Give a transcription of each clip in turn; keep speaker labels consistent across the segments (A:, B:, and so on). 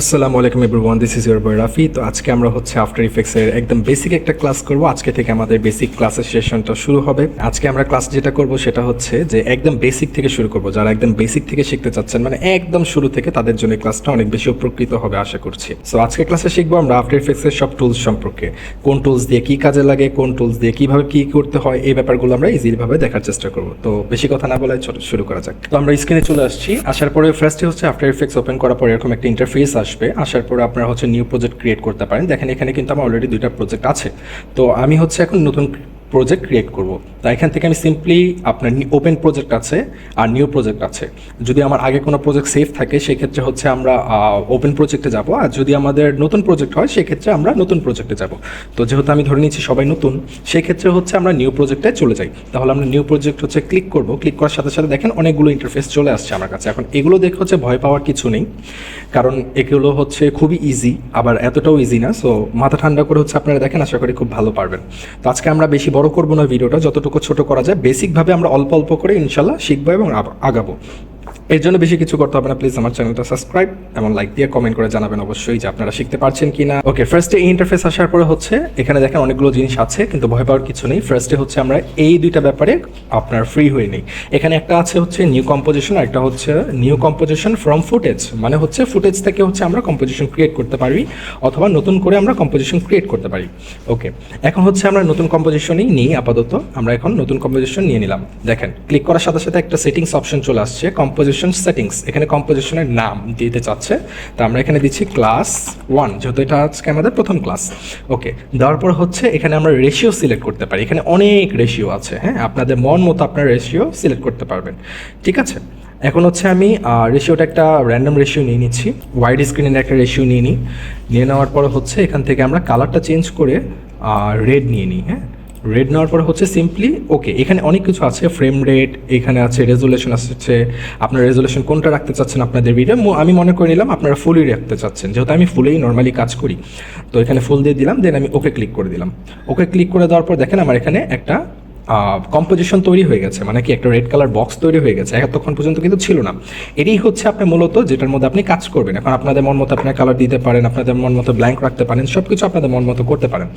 A: আসসালামু আলাইকুম everyone, this is your বয় রাফি। তো আজকে আমরা হচ্ছে আফটার ইফেক্টসের একদম বেসিক একটা ক্লাস করব। আজকে থেকে আমাদের বেসিক ক্লাসের সেশনটা শুরু হবে। আজকে আমরা ক্লাস যেটা করব সেটা হচ্ছে যে একদম বেসিক থেকে শুরু করব। যারা একদম বেসিক থেকে শিখতে চাচ্ছেন, মানে একদম শুরু থেকে, তাদের জন্য ক্লাসটা অনেক বেশি উপকৃত হবে আশা করছি। সো আজকে ক্লাসে শিখবো আমরা আফটার ইফেক্টসের সব টুলস সম্পর্কে, কোন টুলস দিয়ে কি কাজে লাগে, কোন টুলস দিয়ে কিভাবে কি করতে হয়, এই ব্যাপারগুলো আমরা ইজিলি ভাবে দেখার চেষ্টা করব। তো বেশি কথা না বলে ছোট শুরু করা যাক। তো আমরা স্ক্রিনে চলে আসছি। আসার পরে ফার্স্টে হচ্ছে আফটার ইফেক্টস ওপেন করার পরে এরকম একটা ইন্টারফেস আসবে। আসার পরে আপনারা হচ্ছে নিউ প্রজেক্ট ক্রিয়েট করতে পারেন। দেখেন এখানে কিন্তু আমার অলরেডি দুইটা প্রজেক্ট আছে। তো আমি হচ্ছে এখন নতুন প্রজেক্ট ক্রিয়েট করব। তো এখান থেকে আমি সিম্পলি আপনার ওপেন প্রজেক্ট আছে আর নিউ প্রজেক্ট আছে। যদি আমার আগে কোনো প্রজেক্ট সেভ থাকে সেক্ষেত্রে হচ্ছে আমরা ওপেন প্রজেক্টে যাব, আর যদি আমাদের নতুন প্রজেক্ট হয় সেক্ষেত্রে আমরা নতুন প্রজেক্টে যাব। তো যেহেতু আমি ধরে নিচ্ছি সবাই নতুন, সেক্ষেত্রে হচ্ছে আমরা নিউ প্রজেক্টে চলে যাই। তাহলে আমরা নিউ প্রজেক্ট হচ্ছে ক্লিক করব। ক্লিক করার সাথে সাথে দেখেন অনেকগুলো ইন্টারফেস চলে আসছে আমার কাছে। এখন এগুলো দেখে হচ্ছে ভয় পাওয়ার কিছু নেই, কারণ এগুলো হচ্ছে খুবই ইজি, আবার এতটাও ইজি না। সো মাথা ঠান্ডা করে হচ্ছে আপনারা দেখেন, আশা করি খুব ভালো পারবেন। তো আজকে আমরা বেশি বড় করবো না ভিডিওটা, যতটুকু ছোট করা যায় বেসিকভাবে আমরা অল্প অল্প করে ইনশাল্লাহ শিখবো এবং আগাবো। এর জন্য বেশি কিছু করতে হবে না, প্লিজ আমার চ্যানেলটা সাবস্ক্রাইব এবং লাইক দিয়ে কমেন্ট করে জানাবেন অবশ্যই যে আপনারা শিখতে পারছেন কি না। ওকে, ফার্স্টে এই ইন্টারফেস আসার পরে হচ্ছে এখানে দেখেন অনেকগুলো জিনিস আছে, কিন্তু ভয় পাওয়ার কিছু নেই। ফার্স্টে হচ্ছে আমরা এই দুইটা ব্যাপারে আপনার ফ্রি হয়ে নেই। এখানে একটা আছে হচ্ছে নিউ কম্পোজিশন, আর একটা হচ্ছে নিউ কম্পোজিশন ফ্রম ফুটেজ, মানে হচ্ছে ফুটেজ থেকে হচ্ছে আমরা কম্পোজিশন ক্রিয়েট করতে পারি অথবা নতুন করে আমরা কম্পোজিশন ক্রিয়েট করতে পারি। ওকে, এখন হচ্ছে আমরা নতুন কম্পোজিশনই নিই আপাতত। আমরা এখন নতুন কম্পোজিশন নিয়ে নিলাম। দেখেন ক্লিক করার সাথে সাথে একটা সেটিংস অপশন চলে আসছে, কম্পোজিশন সেটিংস। এখানে কম্পোজিশনের নাম দিতে চাচ্ছে, তো আমরা এখানে দিচ্ছি ক্লাস 1, যেহেতু এটা আজকে আমাদের প্রথম ক্লাস। ওকে, দেওয়ার পর হচ্ছে এখানে আমরা রেশিও সিলেক্ট করতে পারি। এখানে অনেক রেশিও আছে, হ্যাঁ, আপনাদের মন মতো আপনার রেশিও সিলেক্ট করতে পারবেন। ঠিক আছে, এখন হচ্ছে আমি রেশিওটা একটা র্যান্ডম রেশিও নিয়ে নিচ্ছি, ওয়াইড স্ক্রিনের একটা রেশিও নিয়ে নেওয়ার পর হচ্ছে এখান থেকে আমরা কালারটা চেঞ্জ করে রেড নিয়ে নিই। হ্যাঁ, রেড নেওয়ার পরে হচ্ছে সিম্পলি ওকে। এখানে অনেক কিছু আছে, ফ্রেম রেট, এখানে আছে রেজুলেশন আসছে। আপনার রেজুলেশন কোনটা রাখতে চাচ্ছেন আপনাদের ভিডিও, আমি মনে করে নিলাম আপনারা ফুলই রাখতে চাচ্ছেন, যেহেতু আমি ফুলেই নর্মালি কাজ করি। তো এখানে ফুল দিয়ে দিলাম, দেন আমি ওকে ক্লিক করে দিলাম। ওকে ক্লিক করে দেওয়ার পর দেখেন আমার এখানে একটা কম্পোজিশন তৈরি হয়ে গেছে, মানে কি একটা রেড কালার বক্স তৈরি হয়ে গেছে। এতক্ষণ পর্যন্ত কিন্তু ছিল না। এটাই হচ্ছে আপনি মূলত যেটার মধ্যে আপনি কাজ করবেন। এখন আপনাদের মন মতো আপনার কালার দিতে পারেন, আপনাদের মন মতো ব্ল্যাঙ্ক রাখতে পারেন, সব কিছু আপনাদের মন মতো করতে পারেন।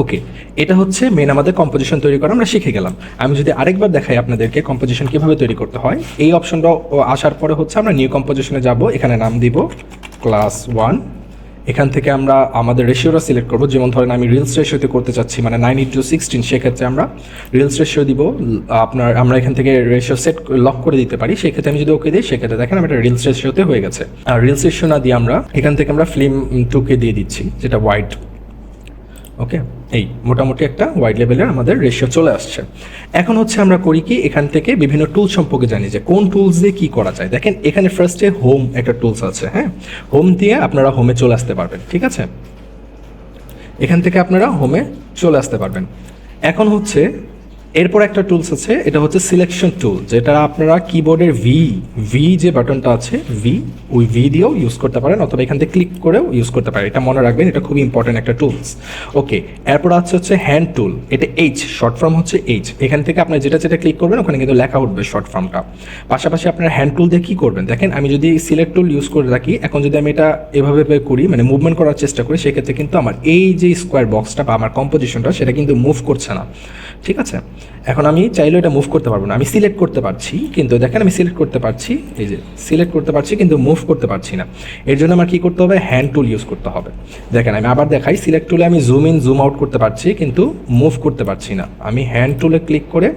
A: ওকে, এটা হচ্ছে মেন আমাদের কম্পোজিশন তৈরি করা আমরা শিখে গেলাম। আমি যদি আরেকবার দেখাই আপনাদেরকে কম্পোজিশন কীভাবে তৈরি করতে হয়, এই অপশনটা আসার পরে হচ্ছে আমরা নিউ কম্পোজিশনে যাব। এখানে নাম দিব ক্লাস 1। এখান থেকে আমরা আমাদের রেশিওটা সিলেক্ট করবো। যেমন ধরেন আমি রিলস রেশিওতে করতে চাচ্ছি, মানে 9:16, সেক্ষেত্রে আমরা রিলস রেশিও দিব। আমরা এখান থেকে রেশিও সেট লক করে দিতে পারি। সেক্ষেত্রে আমি যদি ওকে দিই, সেক্ষেত্রে দেখেন আমার রিলস রেশিওতে হয়ে গেছে। আর রিলস রেশিও না দিয়ে আমরা এখান থেকে আমরা ফিল্ম 2কে দিয়ে দিচ্ছি, যেটা ওয়াইড। ওকে, এই মোটামুটি একটা ওয়াইড লেভেলের আমাদের রেশিও চলে আসছে। এখন হচ্ছে আমরা করি কি, এখান থেকে বিভিন্ন টুলস সম্পর্কে জানি যে কোন টুলস দিয়ে কী করা যায়। দেখেন এখানে ফার্স্টে হোম একটা টুলস আছে। হ্যাঁ, হোম দিয়ে আপনারা হোমে চলে আসতে পারবেন। ঠিক আছে, এখান থেকে আপনারা হোমে চলে আসতে পারবেন। এখন হচ্ছে এরপর একটা টুলস আছে, এটা হচ্ছে সিলেকশন টুল, যেটা আপনারা কিবোর্ডের ভি যে বাটনটা আছে, ওই ভি দিয়েও ইউজ করতে পারেন, অথবা এখান থেকে ক্লিক করেও ইউজ করতে পারেন। এটা মনে রাখবেন, এটা খুবই ইম্পর্টেন্ট একটা টুলস। ওকে, এরপর হচ্ছে হ্যান্ড টুল, এটা শর্ট ফর্ম হচ্ছে এইচ। এখান থেকে আপনি যেটা ক্লিক করবেন ওখানে কিন্তু লেখা উঠবে শর্ট ফর্মটা। পাশাপাশি আপনার হ্যান্ড টুল দিয়ে কী করবেন, দেখেন আমি যদি সিলেক্ট টুল ইউজ করে রাখি, এখন যদি আমি এটা এভাবে করি, মানে মুভমেন্ট করার চেষ্টা করি, সেক্ষেত্রে কিন্তু আমার এই যে স্কোয়ার বক্সটা বা আমার কম্পোজিশনটা, সেটা কিন্তু মুভ করছে না। ঠিক আছে, এখন আমি চাইলেও এটা মুভ করতে পারবো না। আমি সিলেক্ট করতে পারছি, কিন্তু দেখেন আমি সিলেক্ট করতে পারছি, এই যে সিলেক্ট করতে পারছি, কিন্তু মুভ করতে পারছি না। এর জন্য আমার কী করতে হবে, হ্যান্ড টুল ইউজ করতে হবে। দেখেন আমি আবার দেখাই, সিলেক্ট টুলে আমি জুম ইন জুম আউট করতে পারছি, কিন্তু মুভ করতে পারছি না। আমি হ্যান্ড টুলে ক্লিক করে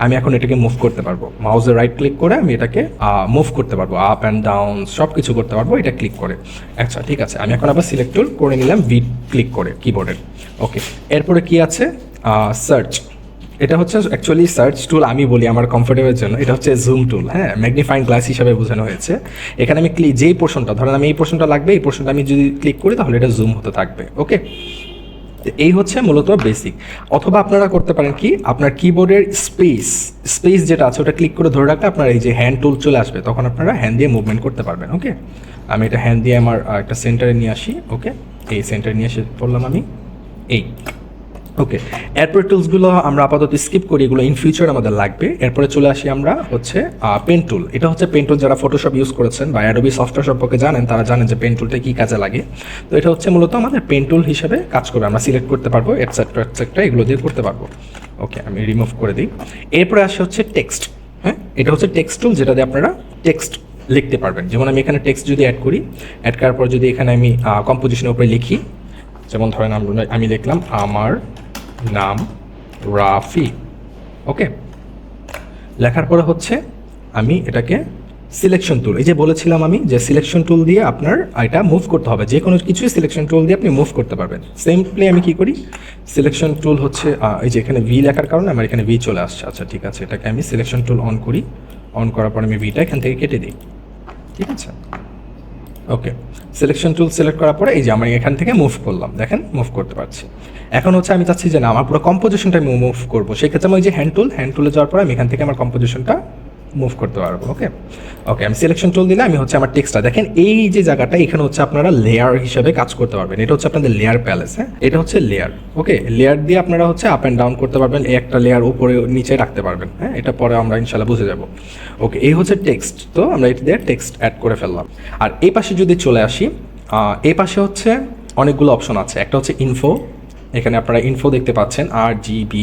A: আমি এখন এটাকে মুভ করতে পারবো। মাউসে রাইট ক্লিক করে আমি এটাকে মুভ করতে পারবো, আপ অ্যান্ড ডাউন সব কিছু করতে পারবো এটা ক্লিক করে। আচ্ছা ঠিক আছে, আমি এখন আবার সিলেক্ট টুল করে নিলাম ভি ক্লিক করে কিবোর্ডের। ওকে, এরপরে কি আছে, সার্চ। এটা হচ্ছে অ্যাকচুয়ালি সার্চ টুল, আমি বলি আমার কমফোর্টেবলের জন্য। এটা হচ্ছে জুম টুল, হ্যাঁ, ম্যাগনিফাইং গ্লাস হিসাবে বোঝানো হয়েছে। এখানে আমি যেই পোর্শনটা, ধরেন আমি এই পোর্শনটা লাগবে, এই পোর্শনটা আমি যদি ক্লিক করি তাহলে এটা জুম হতে থাকবে। ওকে, এই হচ্ছে মূলত বেসিক। অথবা আপনারা করতে পারেন কি, আপনার কিবোর্ডের স্পেস যেটা আছে ওটা ক্লিক করে ধরে রাখলে আপনার এই যে হ্যান্ড টুল চলে আসবে, তখন আপনারা হ্যান্ড দিয়ে মুভমেন্ট করতে পারবেন। ওকে, আমি এটা হ্যান্ড দিয়ে আমার একটা সেন্টারে নিয়ে আসি। ওকে, এই সেন্টারে নিয়ে এসে পড়লাম আমি, এই ওকে, এরপরে টুলসগুলো আমরা আপাতত স্কিপ করি, এগুলো ইন ফিউচার আমাদের লাগবে। এরপরে চলে আসি আমরা হচ্ছে পেন টুল। এটা হচ্ছে পেন টুল, যারা ফটোশপ ইউজ করেছেন বা অ্যাডোবি সফটওয়্যার সম্পর্কে জানেন তারা জানেন যে পেন টুলটা কী কাজে লাগে। তো এটা হচ্ছে মূলত আমাদের পেন টুল হিসেবে কাজ করবে, আমরা সিলেক্ট করতে পারবো এটসেট্রা এটসেট্রা, এগুলো দিয়ে করতে পারবো। ওকে, আমি রিমুভ করে দিই। এরপরে আসে হচ্ছে টেক্সট। হ্যাঁ, এটা হচ্ছে টেক্সট টুল, যেটা দিয়ে আপনারা টেক্সট লিখতে পারবেন। যেমন আমি এখানে টেক্সট যদি অ্যাড করি, অ্যাড করার পর যদি এখানে আমি কম্পোজিশনের উপরে লিখি, যেমন ধরেন আমি লিখলাম আমার নাম রাফি। ওকে, লেখার পরে হচ্ছে আমি এটাকে সিলেকশন টুল, এই যে বলেছিলাম আমি যে সিলেকশন টুল দিয়ে আপনার এটা মুভ করতে হবে, যে কোনো কিছুই সিলেকশন টুল দিয়ে আপনি মুভ করতে পারবেন। সিম্পলি আমি কি করি, সিলেকশন টুল হচ্ছে এই যে এখানে ভি লেখার কারণে আমার এখানে ভি চলে আসছে। আচ্ছা ঠিক আছে, এটাকে আমি সিলেকশন টুল অন করি, অন করার পর আমি ভিটা এখান থেকে কেটে দিই। ঠিক আছে, ওকে, সিলেকশন টুল সিলেক্ট করার পরে এই যে আমি এখান থেকে মুভ করলাম, দেখেন মুভ করতে পারছি। এখন হচ্ছে আমি চাচ্ছি যে না আমার পুরো কম্পোজিশনটা আমি মুভ করবো, সেক্ষেত্রে আমি ওই যে হ্যান্ড টুলে যাওয়ার পরে আমি এখান থেকে আমার কম্পোজিশনটা মুভ করতে পারবো। ওকে ওকে, আমি সিলেকশন টুল দিলে আমি হচ্ছে আমার টেক্সটটা দেখেন এই যে জায়গাটা, এখানে হচ্ছে আপনারা লেয়ার হিসেবে কাজ করতে পারবেন। এটা হচ্ছে আপনাদের লেয়ার প্যালেস। হ্যাঁ, এটা হচ্ছে লেয়ার। ওকে, লেয়ার দিয়ে আপনারা হচ্ছে আপ অ্যান্ড ডাউন করতে পারবেন, একটা লেয়ার উপরে নিচে রাখতে পারবেন। হ্যাঁ, এটা পরে আমরা ইনশাল্লাহ বুঝে যাব। ওকে, এই হচ্ছে টেক্সট। তো আমরা এটা দিয়ে টেক্সট অ্যাড করে ফেললাম। আর এই পাশে যদি চলে আসি, এই পাশে হচ্ছে অনেকগুলো অপশন আছে। একটা হচ্ছে ইনফো, এখানে আপনারা ইনফো দেখতে পাচ্ছেন, RGB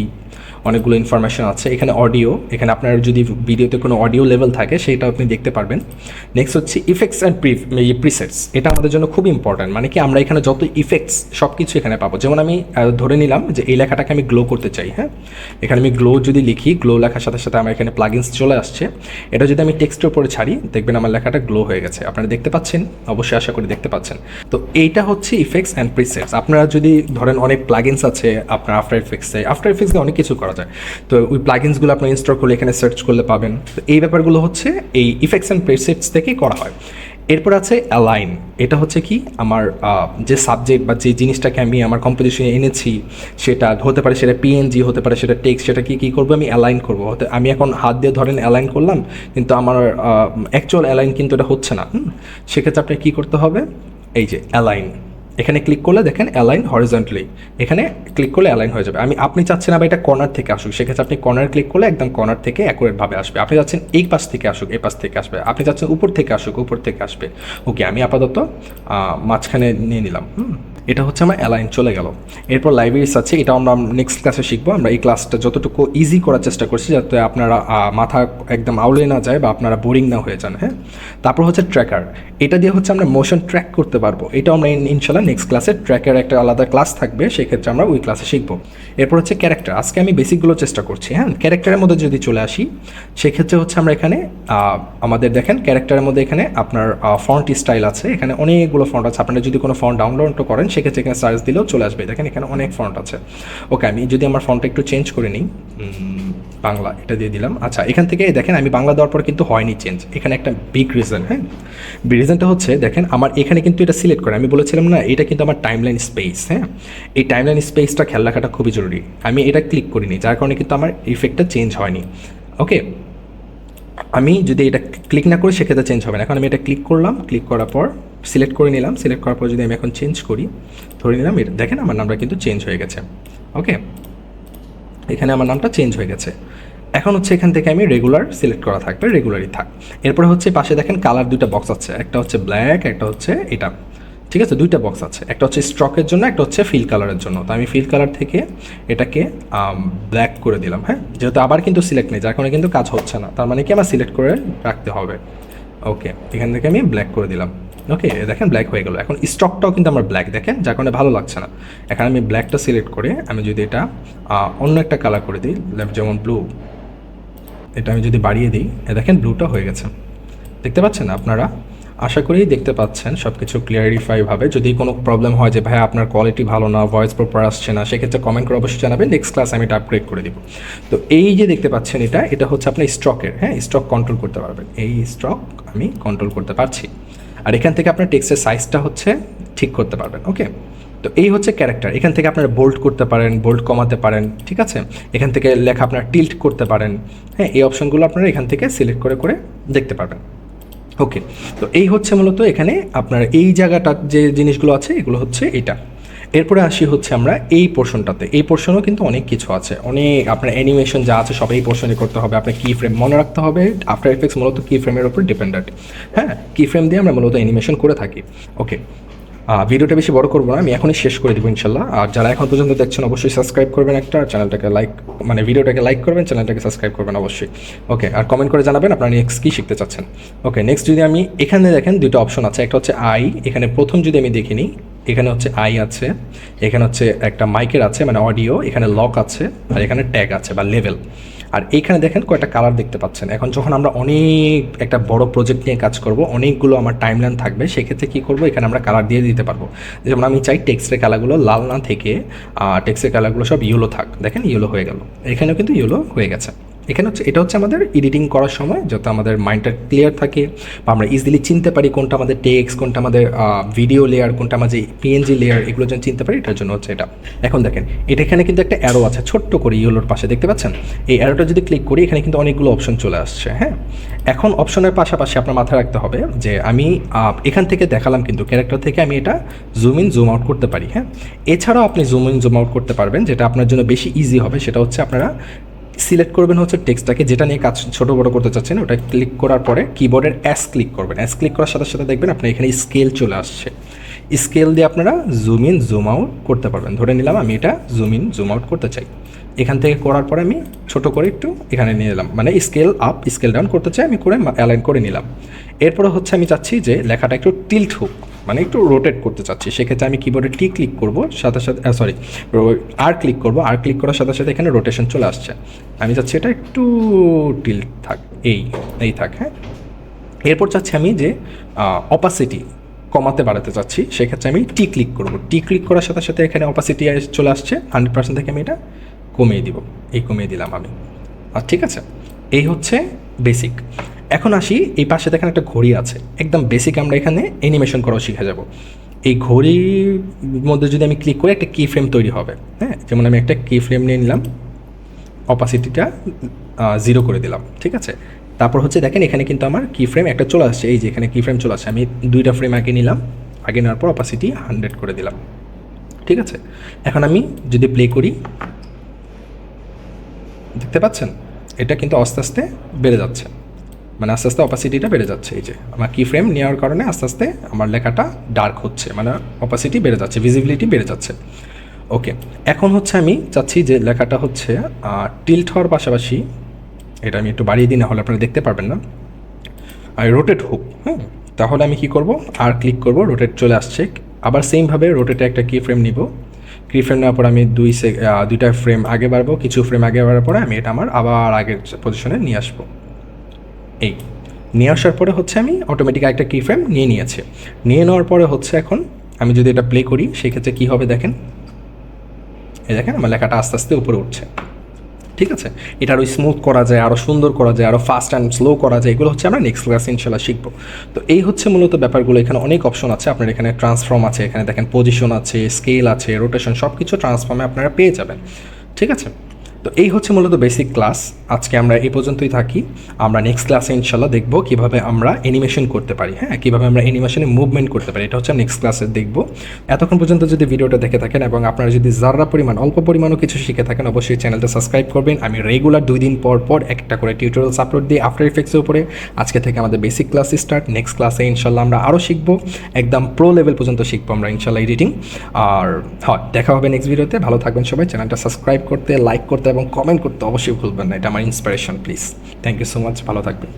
A: অনেকগুলো ইনফরমেশন আছে। এখানে অডিও, এখানে আপনার যদি ভিডিওতে কোনো অডিও লেভেল থাকে সেটা আপনি দেখতে পারবেন। নেক্সট হচ্ছে ইফেক্টস অ্যান্ড প্রিসেটস, এটা আমাদের জন্য খুব ইম্পর্ট্যান্ট, মানে কি আমরা এখানে যত ইফেক্টস সব কিছু এখানে পাবো। যেমন আমি ধরে নিলাম যে এই লেখাটাকে আমি গ্লো করতে চাই। হ্যাঁ, এখানে আমি গ্লো যদি লিখি, গ্লো লেখার সাথে সাথে আমার এখানে প্লাগইনস চলে আসছে। এটা যদি আমি টেক্সটের উপরে ছাড়ি, দেখবেন আমার লেখাটা গ্লো হয়ে গেছে। আপনারা দেখতে পাচ্ছেন, অবশ্যই আশা করি দেখতে পাচ্ছেন। তো এইটা হচ্ছে ইফেক্টস অ্যান্ড প্রিসেটস। আপনারা যদি ধরেন অনেক প্লাগইনস আছে আপনার আফটার ইফেক্টসে অনেক কিছু করা যায়, তো ওই প্লাগইনসগুলো আপনি ইনস্টল করলে এখানে সার্চ করলে পাবেন। তো এই ব্যাপারগুলো হচ্ছে এই ইফেক্টস অ্যান্ড প্রিসেটস থেকেই করা হয়। এরপর আছে অ্যালাইন, এটা হচ্ছে কি আমার যে সাবজেক্ট বা যে জিনিসটাকে আমি আমার কম্পোজিশনে এনেছি সেটা হতে পারে, সেটা PNG হতে পারে, সেটা টেক্সট, সেটা কি করবো আমি অ্যালাইন করবো। আমি এখন হাত দিয়ে ধরেন অ্যালাইন করলাম, কিন্তু আমার অ্যাকচুয়াল অ্যালাইন কিন্তু এটা হচ্ছে না। সেক্ষেত্রে আপনার কী করতে হবে, এই যে অ্যালাইন, এখানে ক্লিক করলে দেখেন অ্যালাইন হরিজন্টালি, এখানে ক্লিক করলে অ্যালাইন হয়ে যাবে। আপনি চাচ্ছেন না বা এটা কর্নার থেকে আসুক, সেক্ষেত্রে আপনি কর্নার ক্লিক করলে একদম কর্নার থেকে অ্যাকুরেটভাবে আসবে। আপনি চাচ্ছেন এই পাশ থেকে আসুক, এই পাশ থেকে আসবে। আপনি চাচ্ছেন উপর থেকে আসুক, উপর থেকে আসবে। ওকে, আমি আপাতত মাঝখানে নিয়ে নিলাম। এটা হচ্ছে আমার অ্যালাইন চলে গেল। এরপর লাইব্রেরিস আছে, এটা আমরা নেক্সট ক্লাসে শিখবো। আমরা এই ক্লাসটা যতটুকু ইজি করার চেষ্টা করছি যাতে আপনারা মাথা একদম আউলে না যায় বা আপনারা বোরিং না হয়ে যান। হ্যাঁ, তারপর হচ্ছে ট্র্যাকার, এটা দিয়ে হচ্ছে আমরা মোশন ট্র্যাক করতে পারবো। এটা আমরা ইনশাল্লাহ নেক্সট ক্লাসে ট্র্যাকের একটা আলাদা ক্লাস থাকবে, সেক্ষেত্রে আমরা ওই ক্লাসে শিখবো। এরপর হচ্ছে ক্যারেক্টার, আজকে আমি বেসিকগুলো চেষ্টা করছি। হ্যাঁ, ক্যারেক্টারের মধ্যে যদি চলে আসি, সেক্ষেত্রে হচ্ছে আমরা এখানে আমাদের দেখেন ক্যারেক্টারের মধ্যে এখানে আপনার ফন্ট স্টাইল আছে, এখানে অনেকগুলো ফন্ট আছে। আপনারা যদি কোনো ফন্ট ডাউনলোড করেন সেক্ষেত্রে এখানে সার্চ দিলেও চলে আসবে। দেখেন এখানে অনেক ফন্ট আছে। ওকে, আমি যদি আমার ফন্টটা একটু চেঞ্জ করে নিই, বাংলা এটা দিয়ে দিলাম। আচ্ছা, এখান থেকে দেখেন আমি বাংলা দেওয়ার পর কিন্তু হয়নি চেঞ্জ, এখানে একটা বিগ রিজন। হ্যাঁ, রিজনটা হচ্ছে দেখেন আমার এখানে কিন্তু এটা সিলেক্ট করে, আমি বলেছিলাম না এটা কিন্তু আমার টাইমলাইন স্পেস। হ্যাঁ, এই টাইমলাইন স্পেসটা খেয়াল রাখাটা খুবই জরুরি। আমি এটা ক্লিক করিনি, যার কারণে কিন্তু আমার ইফেক্টটা চেঞ্জ হয়নি। ওকে, আমি যদি এটা ক্লিক না করি সেক্ষেত্রে চেঞ্জ হবে না। এখন আমি এটা ক্লিক করলাম, ক্লিক করার পর সিলেক্ট করে নিলাম, সিলেক্ট করার পর যদি আমি এখন চেঞ্জ করি, ধরে নিলাম এটা দেখেন আমার নামটা কিন্তু চেঞ্জ হয়ে গেছে। ওকে, এখানে আমার নামটা চেঞ্জ হয়ে গেছে। এখন হচ্ছে এখান থেকে আমি রেগুলার সিলেক্ট করা থাকবে, রেগুলারই থাক। এরপরে হচ্ছে পাশে দেখেন কালার দুইটা বক্স আছে, একটা হচ্ছে ব্ল্যাক, একটা হচ্ছে এটা। ঠিক আছে, দুইটা বক্স আছে, একটা হচ্ছে স্ট্রকের জন্য, একটা হচ্ছে ফিল কালারের জন্য। তো আমি ফিল কালার থেকে এটাকে ব্ল্যাক করে দিলাম। হ্যাঁ, যেহেতু আবার কিন্তু সিলেক্ট নেই, যার কারণে কিন্তু কাজ হচ্ছে না, তার মানে কি আমার সিলেক্ট করে রাখতে হবে। ওকে, এখান থেকে আমি ব্ল্যাক করে দিলাম। ওকে, দেখেন ব্ল্যাক হয়ে গেল। এখন স্টকটাও কিন্তু আমার ব্ল্যাক, দেখেন যার কারণে ভালো লাগছে না। এখানে আমি ব্ল্যাকটা সিলেক্ট করে আমি যদি এটা অন্য একটা কালার করে দিই, যেমন ব্লু, এটা আমি যদি বাড়িয়ে দিই, দেখেন ব্লুটা হয়ে গেছে। দেখতে পাচ্ছেন আপনারা, আশা করি দেখতে পাচ্ছেন সব কিছু ক্লিয়ারিফাইভাবে। যদি কোনো প্রবলেম হয় যে ভাই আপনার কোয়ালিটি ভালো না, ভয়েস প্রপার আসছে না, সেক্ষেত্রে কমেন্ট করে অবশ্যই জানাবেন, নেক্সট ক্লাস আমি এটা আপগ্রেড করে দিব। তো এই যে দেখতে পাচ্ছেন এটা হচ্ছে আপনার স্টকের। হ্যাঁ, স্টক কন্ট্রোল করতে পারবেন, এই স্টক আমি কন্ট্রোল করতে পারছি। আর এখান থেকে আপনার টেক্সটের সাইজটা হচ্ছে ঠিক করতে পারবেন। ওকে, তো এই হচ্ছে ক্যারেক্টার। এখান থেকে আপনারা বোল্ড করতে পারেন, বোল্ড কমাতে পারেন। ঠিক আছে, এখান থেকে লেখা আপনার টিল্ট করতে পারেন। হ্যাঁ, এই অপশনগুলো আপনারা এখান থেকে সিলেক্ট করে করে দেখতে পারবেন। ওকে, তো এই হচ্ছে মূলত এখানে আপনার এই জায়গাটা যে জিনিসগুলো আছে এগুলো হচ্ছে এটা। এরপরে আসি হচ্ছে আমরা এই পোর্শনটাতে। এই পোর্শনও কিন্তু অনেক কিছু আছে, অনেক আপনার অ্যানিমেশন যা আছে সব এই পোর্শনে করতে হবে। আপনার কি ফ্রেম মনে রাখতে হবে, আফটার এফেক্টস মূলত কি ফ্রেমের উপর ডিপেন্ডেন্ট। হ্যাঁ, কি ফ্রেম দিয়ে আমরা মূলত অ্যানিমেশন করে থাকি। ওকে, ভিডিওটা বেশি বড় করবো না, আমি এখনই শেষ করে দেবো ইনশাল্লাহ। আর যারা এখন পর্যন্ত দেখছেন অবশ্যই সাবস্ক্রাইব করবেন, একটা চ্যানেলটাকে লাইক মানে ভিডিওটাকে লাইক করবেন, চ্যানেলটাকে সাবস্ক্রাইব করবেন অবশ্যই। ওকে, আর কমেন্ট করে জানাবেন আপনারা নেক্সট কী শিখতে চাচ্ছেন। ওকে, নেক্সট যদি আমি এখানে দেখেন দুটো অপশন আছে, একটা হচ্ছে আই, এখানে প্রথম যদি আমি দেখে নিই এখানে হচ্ছে আই আছে, এখানে হচ্ছে একটা মাইকের আছে মানে অডিও, এখানে লক আছে, আর এখানে ট্যাগ আছে বা লেভেল। আর এইখানে দেখেন কয়েকটা কালার দেখতে পাচ্ছেন। এখন যখন আমরা অনেক একটা বড় প্রজেক্ট নিয়ে কাজ করব, অনেকগুলো আমার টাইমলাইন থাকবে, সেক্ষেত্রে কী করবো, এখানে আমরা কালার দিয়ে দিতে পারবো। যেমন আমি চাই টেক্সটের কালারগুলো লাল না থেকে টেক্সটের কালারগুলো সব ইয়েলো থাক। দেখেন ইয়েলো হয়ে গেল, এখানেও কিন্তু ইয়েলো হয়ে গেছে। এখানে হচ্ছে এটা হচ্ছে আমাদের এডিটিং করার সময় যাতে আমাদের মাইন্ডটা ক্লিয়ার থাকে বা আমরা ইজিলি চিনতে পারি কোনটা আমাদের টেক্সট, কোনটা আমাদের ভিডিও লেয়ার, কোনটা আমাদের পিএনজি লেয়ার, এগুলো যেন চিনতে পারি, এটার জন্য হচ্ছে এটা। এখন দেখেন এটা এখানে কিন্তু একটা অ্যারো আছে ছোট্ট করে ইয়েলোর পাশে, দেখতে পাচ্ছেন? এই অ্যারোটা যদি ক্লিক করি এখানে কিন্তু অনেকগুলো অপশন চলে আসছে। হ্যাঁ, এখন অপশনের পাশাপাশি আপনার মাথায় রাখতে হবে যে আমি এখান থেকে দেখালাম কিন্তু ক্যারেক্টার থেকে আমি এটা জুম ইন জুম আউট করতে পারি। হ্যাঁ, এছাড়াও আপনি জুম ইন জুম আউট করতে পারবেন, যেটা আপনার জন্য বেশি ইজি হবে। সেটা হচ্ছে আপনারা সিলেক্ট করবেন হচ্ছে টেক্সটটাকে, যেটা নিয়ে কাজ ছোটো বড়ো করতে চাচ্ছেন, ওটা ক্লিক করার পরে কিবোর্ডের এস ক্লিক করবেন। এস ক্লিক করার সাথে সাথে দেখবেন আপনার এখানে স্কেল চলে আসছে। স্কেল দিয়ে আপনারা জুম ইন জুম আউট করতে পারবেন। ধরে নিলাম আমি এটা জুম ইন জুম আউট করতে চাই, এখান থেকে করার পরে আমি ছোটো করে একটু এখানে নিয়ে নিলাম, মানে স্কেল আপ স্কেল ডাউন করতে চাই আমি, করে অ্যালাইন করে নিলাম। এরপরে হচ্ছে আমি চাচ্ছি যে লেখাটা একটু টিল্ট হোক, মানে একটু রোটেট করতে চাচ্ছি, সেক্ষেত্রে আমি কিবোর্ডে টি ক্লিক করবো, সাথে সাথে আর ক্লিক করবো, আর ক্লিক করার সাথে সাথে এখানে রোটেশন চলে আসছে। আমি চাচ্ছি এটা একটু টিল্ট থাক, এই থাক। হ্যাঁ, এরপর চাচ্ছি আমি যে অপাসিটি কমাতে বাড়াতে চাচ্ছি, সেক্ষেত্রে আমি টি ক্লিক করবো। টি ক্লিক করার সাথে সাথে এখানে অপাসিটি চলে আসছে 100% থেকে আমি এটা কমিয়ে দিব, এই কমিয়ে দিলাম আমি। আর ঠিক আছে, এই হচ্ছে বেসিক। এখন আসি এই পাশে দেখেন একটা ঘড়ি আছে, একদম বেসিক। আমরা এখানে অ্যানিমেশন করাও শিখে যাব। এই ঘড়ির মধ্যে যদি আমি ক্লিক করি একটা কি ফ্রেম তৈরি হবে। হ্যাঁ, যেমন আমি একটা কি ফ্রেম নিয়ে নিলাম, অপাসিটিটা 0 করে দিলাম। ঠিক আছে, তারপর হচ্ছে দেখেন এখানে কিন্তু আমার কি ফ্রেম একটা চলে আসছে, এই যে এখানে কি ফ্রেম চলে আসছে। আমি 2টা ফ্রেম আগে নিলাম, আগে নেওয়ার পর অপাসিটি 100 করে দিলাম। ঠিক আছে, এখন আমি যদি প্লে করি দেখতে পাচ্ছেন এটা কিন্তু আস্তে আস্তে বেড়ে যাচ্ছে, মানে আস্তে আস্তে অপাসিটিটা বেড়ে যাচ্ছে। এই যে আমার কি ফ্রেম নেওয়ার কারণে আস্তে আস্তে আমার লেখাটা ডার্ক হচ্ছে, মানে অপাসিটি বেড়ে যাচ্ছে, ভিজিবিলিটি বেড়ে যাচ্ছে। ওকে, এখন হচ্ছে আমি চাচ্ছি যে লেখাটা হচ্ছে টিল্ট হওয়ার পাশাপাশি, এটা আমি একটু বাড়িয়ে দিই, না হলে আপনারা দেখতে পারবেন না, আর রোটেট হোক। হ্যাঁ, তাহলে আমি কি করব, আর ক্লিক করব, রোটেট চলে আসছে। আবার সেমভাবে রোটেটে একটা কি ফ্রেম নিব, কি ফ্রেম নেওয়ার পর আমি 2টা ফ্রেম আগে বাড়বো, কিছু ফ্রেম আগে বাড়ার পরে আমি এটা আমার আবার আগের পজিশনে নিয়ে আসবো। এই নিয়ে আসার পরে হচ্ছে আমি অটোমেটিক একটা কি ফ্রেম নিয়েছি। নিয়ে নেওয়ার পরে হচ্ছে এখন আমি যদি এটা প্লে করি সেক্ষেত্রে কী হবে দেখেন, এই দেখেন আমার লেখাটা আস্তে আস্তে উপরে উঠছে। ঠিক আছে, এটা আরও স্মুথ করা যায়, আরও সুন্দর করা যায়, আরও ফাস্ট অ্যান্ড স্লো করা যায়, এগুলো হচ্ছে আমরা নেক্সট ক্লাসে ইনশাল্লাহ শিখবো। তো এই হচ্ছে মূলত ব্যাপারগুলো। এখানে অনেক অপশন আছে, আপনার এখানে ট্রান্সফর্ম আছে, এখানে দেখেন পজিশন আছে, স্কেল আছে, রোটেশন, সব কিছু ট্রান্সফর্মে আপনারা পেয়ে যাবেন। ঠিক আছে, তো এই হচ্ছে মূলত বেসিক ক্লাস। আজকে আমরা এই পর্যন্তই থাকি। আমরা নেক্সট ক্লাসে ইনশাল্লাহ দেখব কীভাবে আমরা অ্যানিমেশন করতে পারি। হ্যাঁ, কীভাবে আমরা অ্যানিমেশনে মুভমেন্ট করতে পারি, এটা হচ্ছে নেক্সট ক্লাসে দেখব। এতক্ষণ পর্যন্ত যদি ভিডিওটা দেখে থাকেন এবং আপনারা যদি যারা পরিমাণ অল্প পরিমাণও কিছু শিখে থাকেন, অবশ্যই চ্যানেলটা সাবস্ক্রাইব করবেন। আমি রেগুলার 2 দিন পর পর একটা করে টিউটোরিয়ালস আপলোড দিই আফটার ইফেক্টসের উপরে। আজকে থেকে আমাদের বেসিক ক্লাস স্টার্ট, নেক্সট ক্লাসে ইনশাল্লাহ আমরা আরও শিখবো, একদম প্রো লেভেল পর্যন্ত শিখবো আমরা ইনশাল্লাহ এডিটিং। আর হ্যাঁ, দেখা হবে নেক্সট ভিডিওতে। ভালো থাকবেন সবাই, চ্যানেলটা সাবস্ক্রাইব করতে, লাইক করতে এবং কমেন্ট করতে অবশ্যই ভুলবেন না, এটা আমার inspiration. Please, thank you so much, ভালো থাকবেন।